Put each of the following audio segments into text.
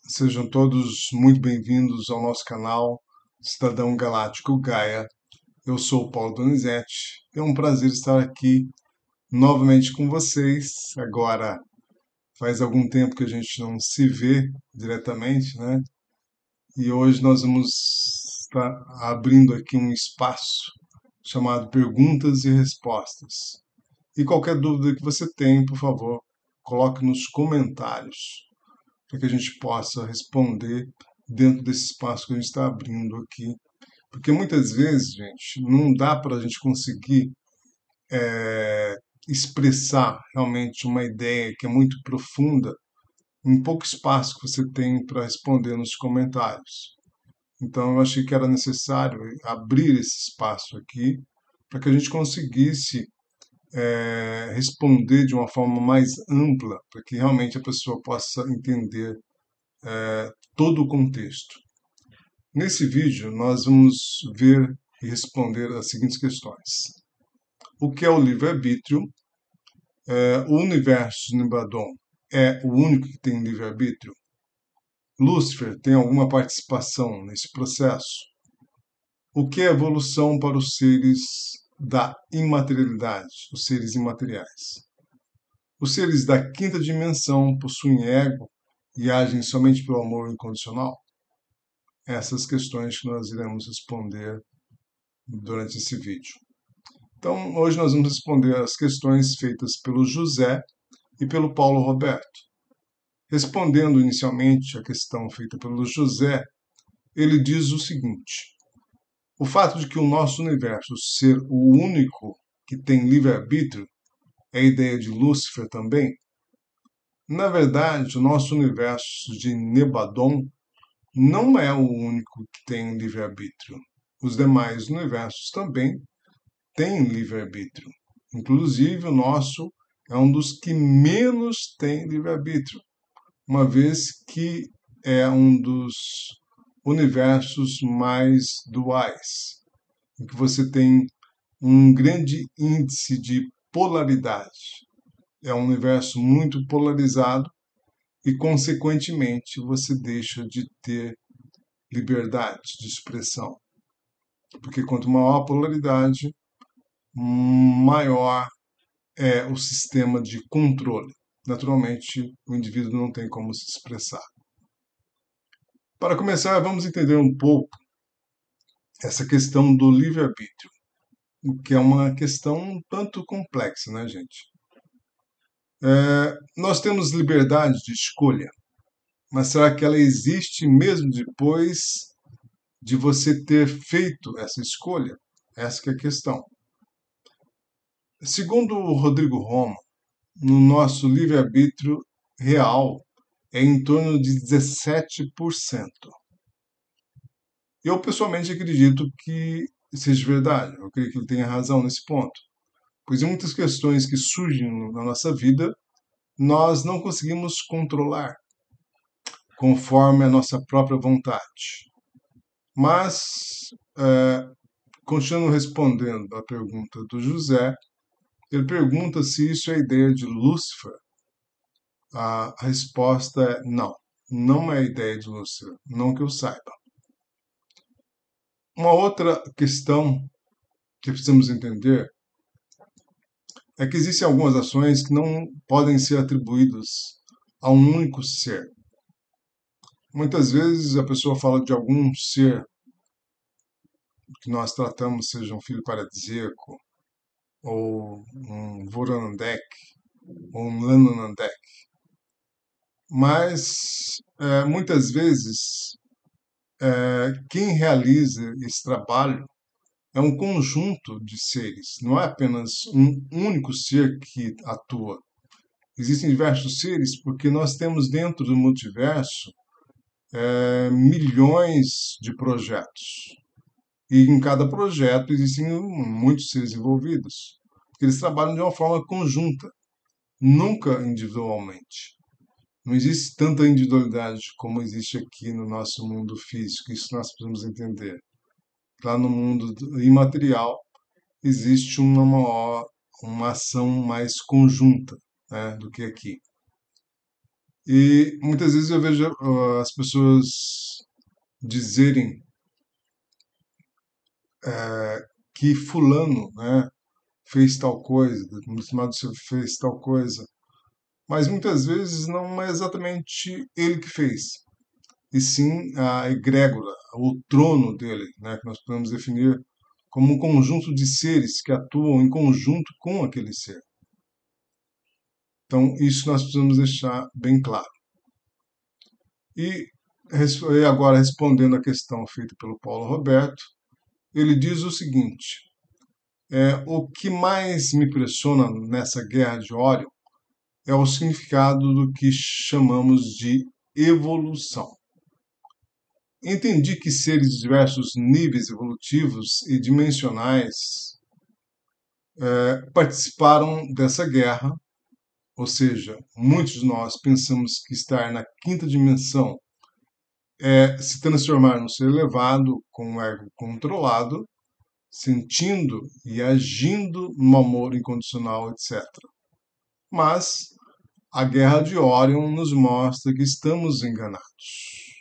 Sejam todos muito bem-vindos ao nosso canal Cidadão Galáctico Gaia. Eu sou o Paulo Donizete. É um prazer estar aqui novamente com vocês. Agora, faz algum tempo que a gente não se vê diretamente, né? E hoje nós vamos estar abrindo aqui um espaço chamado Perguntas e Respostas. E qualquer dúvida que você tenha, por favor, coloque nos comentários, para que a gente possa responder dentro desse espaço que a gente está abrindo aqui. Porque muitas vezes, gente, não dá para a gente conseguir expressar realmente uma ideia que é muito profunda em pouco espaço que você tem para responder nos comentários. Então, eu achei que era necessário abrir esse espaço aqui para que a gente conseguisse responder de uma forma mais ampla, para que realmente a pessoa possa entender todo o contexto. Nesse vídeo, nós vamos ver e responder as seguintes questões. O que é o livre-arbítrio? O universo de Nibadon é o único que tem livre-arbítrio? Lúcifer tem alguma participação nesse processo? O que é evolução para os seres da imaterialidade, os seres imateriais? Os seres da quinta dimensão possuem ego e agem somente pelo amor incondicional? Essas questões que nós iremos responder durante esse vídeo. Então, hoje nós vamos responder as questões feitas pelo José e pelo Paulo Roberto. Respondendo inicialmente a questão feita pelo José, ele diz o seguinte: o fato de que o nosso universo ser o único que tem livre-arbítrio é a ideia de Lúcifer também? Na verdade, o nosso universo de Nebadon não é o único que tem livre-arbítrio. Os demais universos também têm livre-arbítrio. Inclusive, o nosso é um dos que menos tem livre-arbítrio, uma vez que é um dos universos mais duais, em que você tem um grande índice de polaridade. É um universo muito polarizado e, consequentemente, você deixa de ter liberdade de expressão. Porque quanto maior a polaridade, maior é o sistema de controle. Naturalmente, o indivíduo não tem como se expressar. Para começar, vamos entender um pouco essa questão do livre-arbítrio, que é uma questão um tanto complexa, né, gente? Nós temos liberdade de escolha, mas será que ela existe mesmo depois de você ter feito essa escolha? Essa que é a questão. Segundo o Rodrigo Roma, no nosso livre-arbítrio real é em torno de 17%. Eu pessoalmente acredito que seja verdade, eu creio que ele tenha razão nesse ponto, pois em muitas questões que surgem na nossa vida, nós não conseguimos controlar conforme a nossa própria vontade. Mas, continuando respondendo à pergunta do José, ele pergunta se isso é a ideia de Lúcifer. A resposta é não, não é a ideia de Lúcifer, não que eu saiba. Uma outra questão que precisamos entender é que existem algumas ações que não podem ser atribuídas a um único ser. Muitas vezes a pessoa fala de algum ser que nós tratamos, seja um filho paradisíaco, ou um Voranandek, ou um Lananandek. Mas, muitas vezes, quem realiza esse trabalho é um conjunto de seres, não é apenas um único ser que atua. Existem diversos seres porque nós temos dentro do multiverso milhões de projetos. E em cada projeto existem muitos seres envolvidos. Eles trabalham de uma forma conjunta, nunca individualmente. Não existe tanta individualidade como existe aqui no nosso mundo físico. Isso nós precisamos entender. Lá no mundo imaterial existe uma ação mais conjunta, né, do que aqui. E muitas vezes eu vejo as pessoas dizerem que fulano, né, fez tal coisa, determinado fez tal coisa, mas muitas vezes não é exatamente ele que fez, e sim a egrégora, o trono dele, né, que nós podemos definir como um conjunto de seres que atuam em conjunto com aquele ser. Então, isso nós precisamos deixar bem claro. E agora, respondendo à questão feita pelo Paulo Roberto, ele diz o seguinte: o que mais me impressiona nessa guerra de Órion é o significado do que chamamos de evolução. Entendi que seres de diversos níveis evolutivos e dimensionais participaram dessa guerra, ou seja, muitos de nós pensamos que estar na quinta dimensão é se transformar num ser elevado, com um ego controlado, sentindo e agindo no amor incondicional, etc. Mas a guerra de Órion nos mostra que estamos enganados.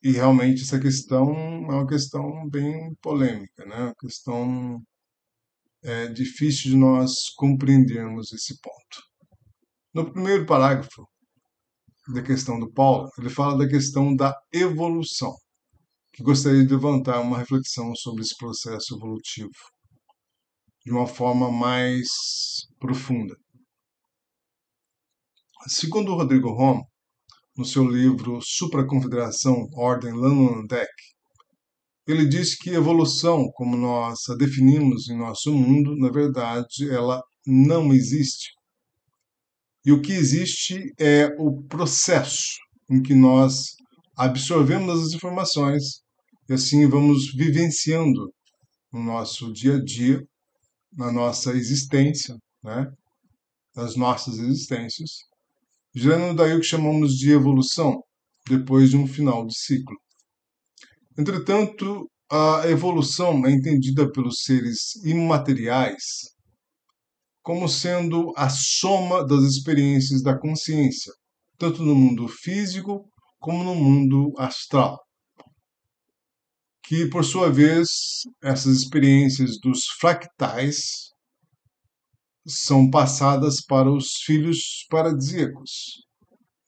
E realmente essa questão é uma questão bem polêmica, né? Uma questão difícil de nós compreendermos esse ponto. No primeiro parágrafo da questão do Paulo, ele fala da questão da evolução, que gostaria de levantar uma reflexão sobre esse processo evolutivo de uma forma mais profunda. Segundo o Rodrigo Romo, no seu livro Supraconfederação, Ordem Lanondeck, ele diz que evolução, como nós a definimos em nosso mundo, na verdade, ela não existe. E o que existe é o processo em que nós absorvemos as informações e assim vamos vivenciando no nosso dia a dia, na nossa existência, né? Nas nossas existências, gerando daí o que chamamos de evolução, depois de um final de ciclo. Entretanto, a evolução é entendida pelos seres imateriais como sendo a soma das experiências da consciência, tanto no mundo físico como no mundo astral. Que, por sua vez, essas experiências dos fractais são passadas para os filhos paradisíacos,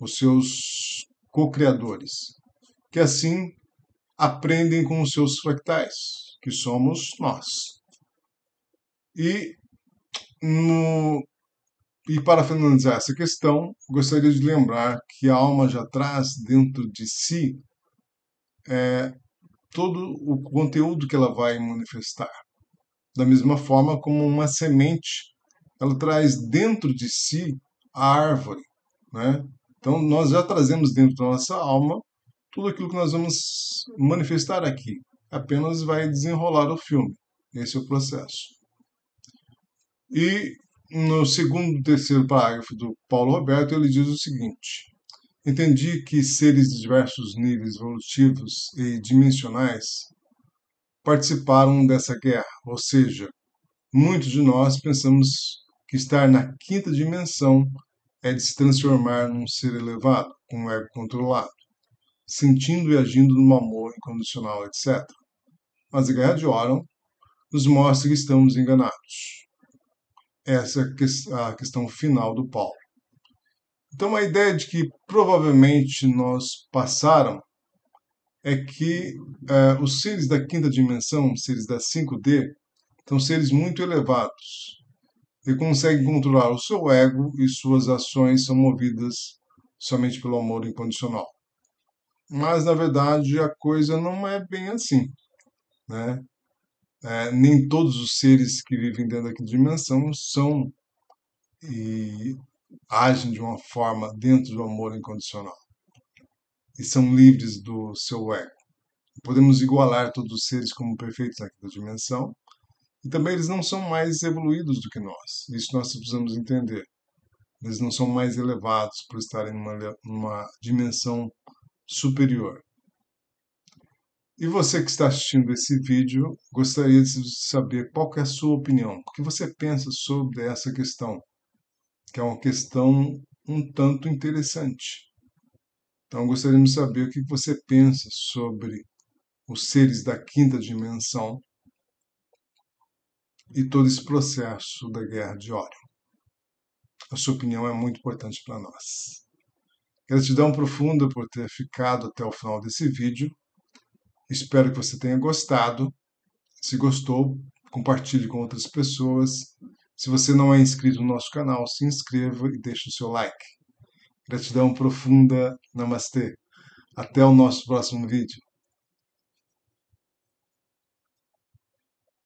os seus co-criadores, que assim aprendem com os seus fractais, que somos nós. E, no, e para finalizar essa questão, gostaria de lembrar que a alma já traz dentro de si todo o conteúdo que ela vai manifestar. Da mesma forma como uma semente, ela traz dentro de si a árvore, né? Então, nós já trazemos dentro da nossa alma tudo aquilo que nós vamos manifestar aqui. Apenas vai desenrolar o filme. Esse é o processo. E no segundo e terceiro parágrafo do Paulo Roberto, ele diz o seguinte: entendi que seres de diversos níveis evolutivos e dimensionais participaram dessa guerra, ou seja, muitos de nós pensamos que estar na quinta dimensão é de se transformar num ser elevado, com um ego controlado, sentindo e agindo no amor incondicional, etc. Mas a guerra de Órion nos mostra que estamos enganados. Essa é a questão final do Paulo. Então, a ideia de que provavelmente nós passaram é que os seres da quinta dimensão, seres da 5D, são seres muito elevados e conseguem controlar o seu ego e suas ações são movidas somente pelo amor incondicional. Mas, na verdade, a coisa não é bem assim, né? Nem todos os seres que vivem dentro da quinta dimensão são e agem de uma forma dentro do amor incondicional e são livres do seu ego. Podemos igualar todos os seres como perfeitos na quinta dimensão e também eles não são mais evoluídos do que nós. Isso nós precisamos entender. Eles não são mais elevados por estarem numa dimensão superior. E você que está assistindo esse vídeo, gostaria de saber qual que é a sua opinião. O que você pensa sobre essa questão? Que é uma questão um tanto interessante. Então, gostaríamos de saber o que você pensa sobre os seres da quinta dimensão e todo esse processo da Guerra de Órion. A sua opinião é muito importante para nós. Gratidão profunda por ter ficado até o final desse vídeo. Espero que você tenha gostado. Se gostou, compartilhe com outras pessoas. Se você não é inscrito no nosso canal, se inscreva e deixe o seu like. Gratidão profunda. Namastê. Até o nosso próximo vídeo.